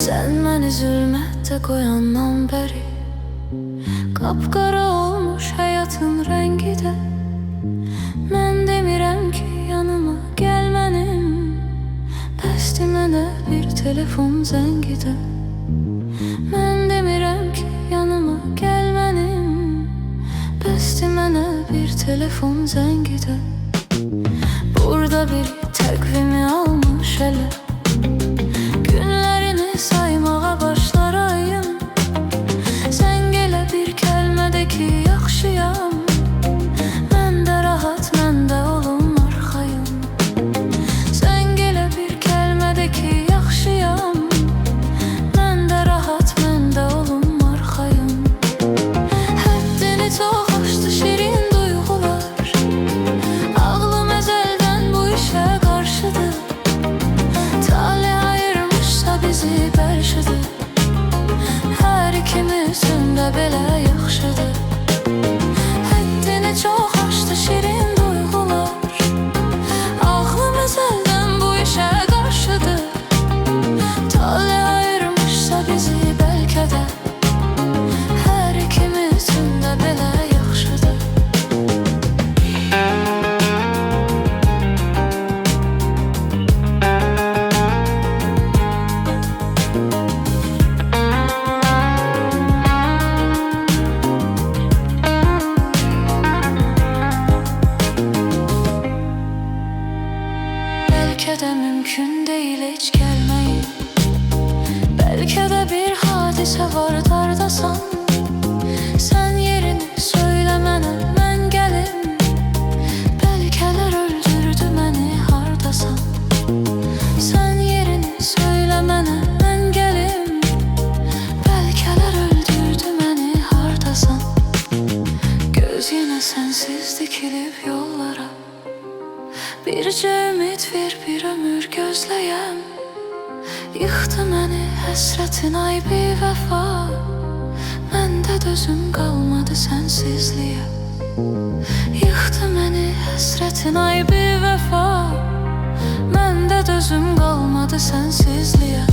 Sen məni zülmətdə qoyandan bəri qapqara olmuş həyatın rəngi də. Mən demirəm ki yanıma gəl mənim, bəsdir mənə bir telefon zəngi də. Mən demirəm ki yanıma gəl mənim, bəsdir mənə bir telefon zəngi də. Burada bir təqvimi almış ələ, günlərini saymağa başlarayım. Sən gələ bir kəlmədə ki yaxşıyam, mən də rahat, mən də olum arxayım. Sən gələ bir kəlmədə ki yaxşıyam, mən də rahat, mən də olum arxayım. Həddini çox aşdı şirin duyğular, ağlım əzəldən bu işə qarşıdır. Talih ayırmışsa bizi bəlşidir, hər ikimizin də belə yaxşıdır. Həddini çox aşdı şirin duyğular, ağlım əzəldən bu işə qarşıdır. Talih ayırmışsa bizi bəlkə də, hər ikimizin də belə yaxşıdır. Bəlkə də mümkün deyil heç gəlməyin, bəlkə də bir hadisə var dardasan. Sən yerini söylə mənə, mən gəlim, bəlkələr öldürdü məni hardasan. Sən yerini söylə mənə, mən gəlim, bəlkələr öldürdü məni hardasan. Göz yenə sənsiz dikilib yollara, bircə ümid ver bir ömür gözləyəm. Yıxdı məni həsrətin ay bivəfa, məndə dözüm qalmadı sənsizliyə. Yıxdı məni həsrətin ay bivəfa, məndə dözüm qalmadı sənsizliyə.